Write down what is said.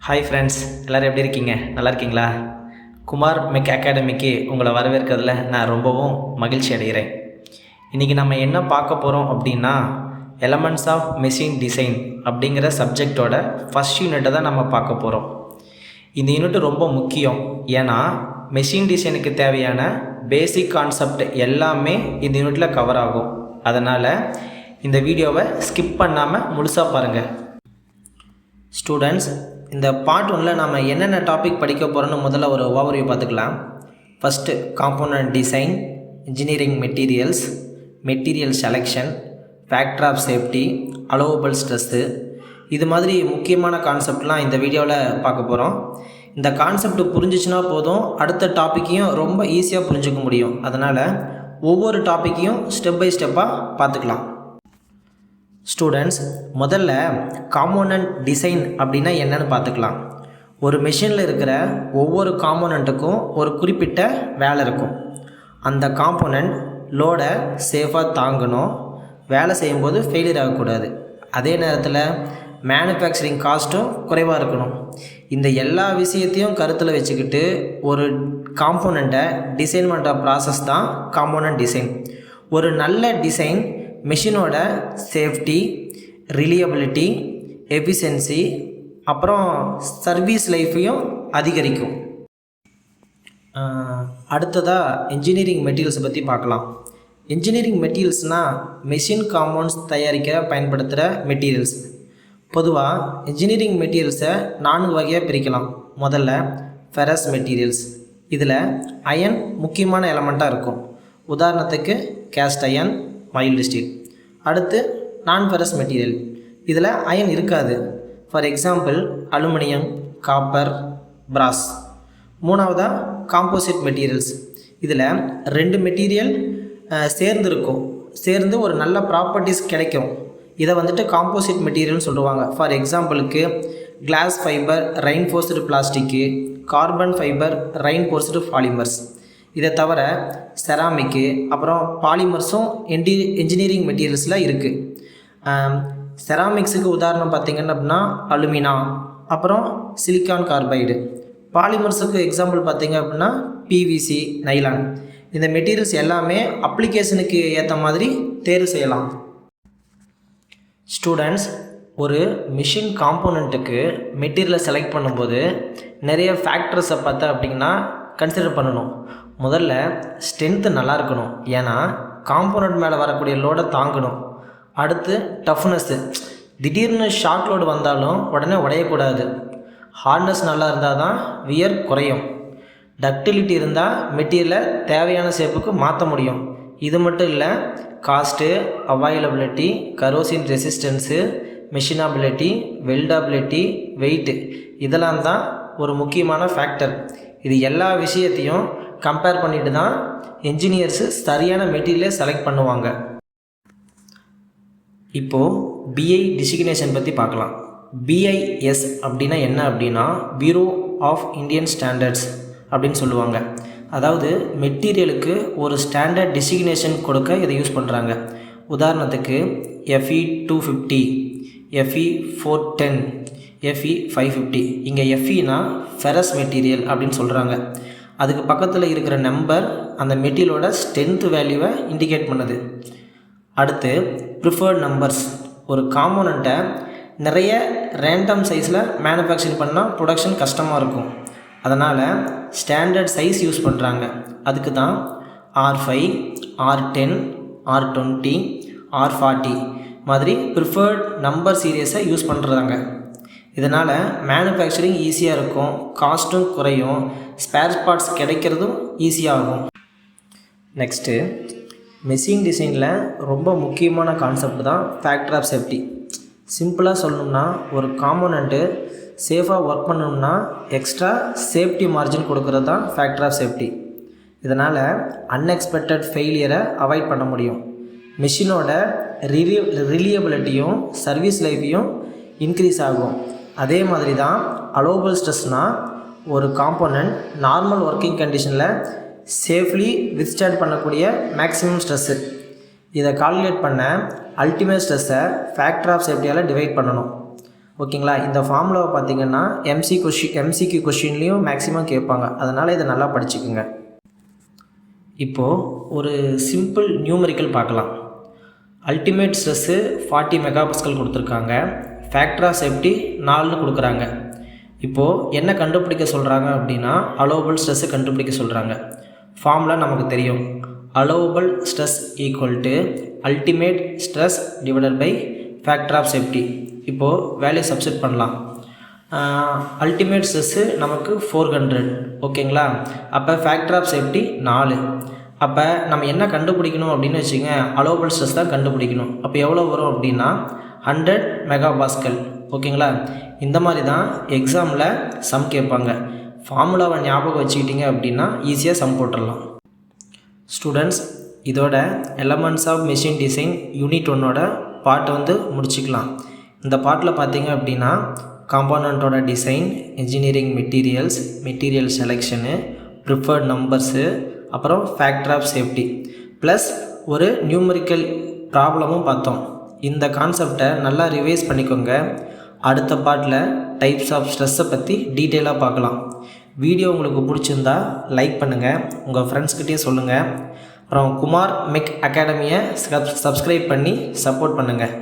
Hi friends, எல்லோரும் எப்படி இருக்கீங்க? நல்லா இருக்கீங்களா? குமார் மெக் அகாடமிக்கு உங்களை வரவேற்கிறதுல நான் ரொம்பவும் மகிழ்ச்சி அடைகிறேன். இன்றைக்கி நம்ம என்ன பார்க்க போகிறோம் அப்படின்னா, எலமெண்ட்ஸ் ஆஃப் மெஷின் டிசைன் அப்படிங்கிற சப்ஜெக்டோட ஃபஸ்ட் யூனிட்டை தான் நம்ம பார்க்க போகிறோம். இந்த யூனிட் ரொம்ப முக்கியம். ஏன்னா மெஷின் டிசைனுக்கு தேவையான பேசிக் கான்செப்ட் எல்லாமே இந்த யூனிட்டில் கவர் ஆகும். அதனால் இந்த வீடியோவை ஸ்கிப் பண்ணாமல் முழுசாக பாருங்கள். ஸ்டூடெண்ட்ஸ், இந்த பார்ட் 1ல் நம்ம என்னென்ன டாபிக் படிக்க போகிறோன்னு முதல்ல ஒரு ஓவர்வியூ பார்த்துக்கலாம். First component design, engineering materials, material selection, factor of safety, allowable stress, இது மாதிரி முக்கியமான கான்செப்ட்லாம் இந்த வீடியோவில் பார்க்க போகிறோம். இந்த கான்செப்ட் புரிஞ்சிச்சுன்னா போதும், அடுத்த டாப்பிக்கையும் ரொம்ப ஈஸியாக புரிஞ்சுக்க முடியும். அதனால் ஒவ்வொரு டாப்பிக்கையும் ஸ்டெப் பை ஸ்டெப்பாக பார்த்துக்கலாம். ஸ்டூடெண்ட்ஸ், முதல்ல காம்போனன்ட் டிசைன் அப்படின்னா என்னன்னு பார்த்துக்கலாம். ஒரு மெஷினில் இருக்கிற ஒவ்வொரு காம்போனண்ட்டுக்கும் ஒரு குறிப்பிட்ட வேலை இருக்கும். அந்த காம்போனண்ட் லோடை சேஃபாக தாங்கணும், வேலை செய்யும்போது ஃபெயிலியர் ஆகக்கூடாது. அதே நேரத்தில் மேனுஃபேக்சரிங் காஸ்ட்டும் குறைவாக இருக்கணும். இந்த எல்லா விஷயத்தையும் கருத்தில் வச்சுக்கிட்டு ஒரு காம்போனண்ட்டை டிசைன் பண்ணுற ப்ராசஸ் தான் காம்போனன்ட் டிசைன். ஒரு நல்ல டிசைன் மெஷினோட சேஃப்டி, ரிலியபிலிட்டி, எஃபிஷியன்சி, அப்புறம் சர்வீஸ் லைஃப்பையும் அதிகரிக்கும். அடுத்ததாக இன்ஜினியரிங் மெட்டீரியல்ஸை பற்றி பார்க்கலாம். இன்ஜினியரிங் மெட்டீரியல்ஸ்னால் மெஷின் காம்பவுண்ட்ஸ் தயாரிக்க பயன்படுத்துகிற மெட்டீரியல்ஸ். பொதுவாக இன்ஜினியரிங் மெட்டீரியல்ஸை 4 வகையாக பிரிக்கலாம். முதல்ல ஃபெரஸ் மெட்டீரியல்ஸ். இதில் அயன் முக்கியமான எலமெண்ட்டாக இருக்கும். உதாரணத்துக்கு கேஸ்ட் அயன், மைல்டு ஸ்டீல். அடுத்து நான் ஃபெரஸ் மெட்டீரியல். இதில் அயன் இருக்காது. ஃபார் எக்ஸாம்பிள் அலுமினியம், காப்பர், பிராஸ். மூணாவதாக காம்போசிட் மெட்டீரியல்ஸ். இதில் 2 மெட்டீரியல் சேர்ந்து ஒரு நல்ல ப்ராப்பர்ட்டிஸ் கிடைக்கும். இதை காம்போசிட் மெட்டீரியல்னு சொல்லுவாங்க. ஃபார் எக்ஸாம்பிளுக்கு class fibre reinforced plastic, carbon fibre reinforced polymers. இதை தவிர செராமிக்கு, அப்புறம் பாலிமர்ஸும் இன்ஜினியரிங் மெட்டீரியல்ஸில் இருக்குது. செராமிக்ஸுக்கு உதாரணம் பார்த்திங்கன்னா அப்படின்னா அலுமினா, அப்புறம் சிலிக்கான் கார்பைடு. பாலிமர்ஸுக்கு எக்ஸாம்பிள் பார்த்திங்க அப்படின்னா பிவிசி, நைலான். இந்த மெட்டீரியல்ஸ் எல்லாமே அப்ளிகேஷனுக்கு ஏற்ற மாதிரி தேர்வு செய்யலாம். ஸ்டூடெண்ட்ஸ், ஒரு மிஷின் காம்போனண்ட்டுக்கு மெட்டீரியலை செலக்ட் பண்ணும்போது நிறைய ஃபேக்டர்ஸை பார்த்தா அப்படின்னா கன்சிடர் பண்ணணும். முதல்ல ஸ்ட்ரென்த்து நல்லா இருக்கணும், ஏன்னா காம்போனண்ட் மேலே வரக்கூடிய லோடை தாங்கணும். அடுத்து டஃப்னஸ்ஸு, திடீர்னு ஷார்ட் லோடு வந்தாலும் உடனே உடையக்கூடாது. ஹார்ட்னஸ் நல்லா இருந்தால் தான் வியர் குறையும். டக்டிலிட்டி இருந்தால் மெட்டீரியலை தேவையான ஷேப்புக்கு மாற்ற முடியும். இது மட்டும் இல்லை, cost, availability, corrosion resistance, machinability, weldability, weight, இதெல்லாம் தான் ஒரு முக்கியமான ஃபேக்டர். இது எல்லா விஷயத்தையும் கம்பேர் பண்ணிட்டு தான் என்ஜினியர்ஸு சரியான மெட்டீரியலை செலக்ட் பண்ணுவாங்க. இப்போது பிஐ டிசிக்னேஷன் பற்றி பார்க்கலாம். பிஐஎஸ் அப்படின்னா என்ன அப்படின்னா பியூரோ ஆஃப் இந்தியன் ஸ்டாண்டர்ட்ஸ் அப்படின்னு சொல்லுவாங்க. அதாவது மெட்டீரியலுக்கு ஒரு ஸ்டாண்டர்ட் டிசிக்னேஷன் கொடுக்க இதை யூஸ் பண்ணுறாங்க. உதாரணத்துக்கு FE 250, FE 410, FE 550. இங்கே FEனா ஃபெரஸ் மெட்டீரியல் அப்படின்னு சொல்கிறாங்க. அதுக்கு பக்கத்தில் இருக்கிற நம்பர் அந்த மெட்டீரியலோட ஸ்ட்ரென்த் வேல்யூவை இண்டிகேட் பண்ணுது. அடுத்து ப்ரிஃபர்ட் நம்பர்ஸ். ஒரு காம்போனண்ட்டை நிறைய ரேண்டம் சைஸில் மேனுஃபேக்சரிங் பண்ணால் ப்ரொடக்ஷன் கஷ்டமாக இருக்கும். அதனால் ஸ்டாண்டர்ட் சைஸ் யூஸ் பண்ணுறாங்க. அதுக்கு தான் R5, R10, R20, R40 மாதிரி ப்ரிஃபர்ட் நம்பர் சீரியஸை யூஸ் பண்ணுறாங்க. இதனால் மேனுஃபேக்சரிங் ஈஸியாக இருக்கும், காஸ்ட்டும் குறையும், ஸ்பேர் பார்ட்ஸ் கிடைக்கிறதும் ஈஸியாகும். நெக்ஸ்ட்டு, மெஷின் டிசைனில் ரொம்ப முக்கியமான கான்செப்ட் தான் ஃபேக்டர் ஆஃப் சேஃப்டி. சிம்பிளாக சொல்லணும்னா, ஒரு காம்போனண்ட்டு சேஃபாக ஒர்க் பண்ணணும்னா எக்ஸ்ட்ரா சேஃப்டி மார்ஜின் கொடுக்கறது தான் ஃபேக்டர் ஆஃப் சேஃப்டி. இதனால் அன்எக்ஸ்பெக்டட் ஃபெயிலியரை அவாய்ட் பண்ண முடியும். மெஷினோட ரிலியபிலிட்டியும் சர்வீஸ் லைஃப்பையும் இன்க்ரீஸ் ஆகும். அதே மாதிரி தான் அலோவபிள் ஸ்ட்ரெஸ்னால் ஒரு காம்போனண்ட் நார்மல் ஒர்க்கிங் கண்டிஷனில் சேஃப்லி வித்ஸ்டாண்ட் பண்ணக்கூடிய மேக்ஸிமம் ஸ்ட்ரெஸ்ஸு. இதை கால்குலேட் பண்ண அல்டிமேட் ஸ்ட்ரெஸ்ஸை ஃபேக்டர் ஆஃப் சேஃப்டியால் டிவைட் பண்ணணும். ஓகேங்களா. இந்த ஃபார்முலாவை பார்த்தீங்கன்னா எம்சிக்யூ கொஷின்லேயும் மேக்ஸிமம் கேட்பாங்க. அதனால் இதை நல்லா படிச்சுக்குங்க. இப்போது ஒரு சிம்பிள் நியூமரிக்கல் பார்க்கலாம். அல்டிமேட் ஸ்ட்ரெஸ்ஸு 40 மெகாபாஸ்கல் கொடுத்துருக்காங்க. ஃபேக்டர் ஆஃப் சேஃப்டி 4ன்னு கொடுக்குறாங்க. இப்போது என்ன கண்டுபிடிக்க சொல்கிறாங்க அப்படின்னா அலோவபிள் ஸ்ட்ரெஸ்ஸை கண்டுபிடிக்க சொல்கிறாங்க. ஃபார்முலா நமக்கு தெரியும். Allowable stress equal to ultimate stress divided by factor of safety. இப்போது வேல்யூ சப்ஸ்டிட் பண்ணலாம். அல்டிமேட் ஸ்ட்ரெஸ்ஸு நமக்கு 400. ஓகேங்களா. அப்போ ஃபேக்டர் ஆஃப் சேஃப்டி 4. அப்போ நம்ம என்ன கண்டுபிடிக்கணும் அப்படின்னு வச்சுங்க, அலோவபிள் ஸ்ட்ரெஸ் தான் கண்டுபிடிக்கணும். அப்போ எவ்வளோ வரும் அப்படின்னா 100 மெகாபாஸ்கல். ஓகேங்களா. இந்த மாதிரி தான் எக்ஸாமில் சம் கேட்பாங்க. ஃபார்முலாவை ஞாபகம் வச்சுக்கிட்டிங்க அப்படின்னா ஈஸியாக சம் போட்டுடலாம். ஸ்டூடெண்ட்ஸ், இதோட elements of machine design unit 1 part முடிச்சுக்கலாம். இந்த பார்ட்டில் பார்த்தீங்க அப்படின்னா காம்போனண்ட்டோட design, engineering material selection, preferred numbers, அப்புறம் ஃபேக்டர் ஆஃப் சேஃப்டி ப்ளஸ் ஒரு நியூமரிக்கல் ப்ராப்ளமும் பார்த்தோம். இந்த கான்செப்டை நல்லா ரிவைஸ் பண்ணிக்கோங்க. அடுத்த பார்ட்டில் டைப்ஸ் ஆஃப் ஸ்ட்ரெஸ்ஸை பற்றி டீட்டெயிலாக பார்க்கலாம். வீடியோ உங்களுக்கு பிடிச்சிருந்தா லைக் பண்ணுங்கள், உங்கள் ஃப்ரெண்ட்ஸ்கிட்டே சொல்லுங்கள். அப்புறம் குமார் மெக் அகாடமியை சப்ஸ்கிரைப் பண்ணி சப்போர்ட் பண்ணுங்கள்.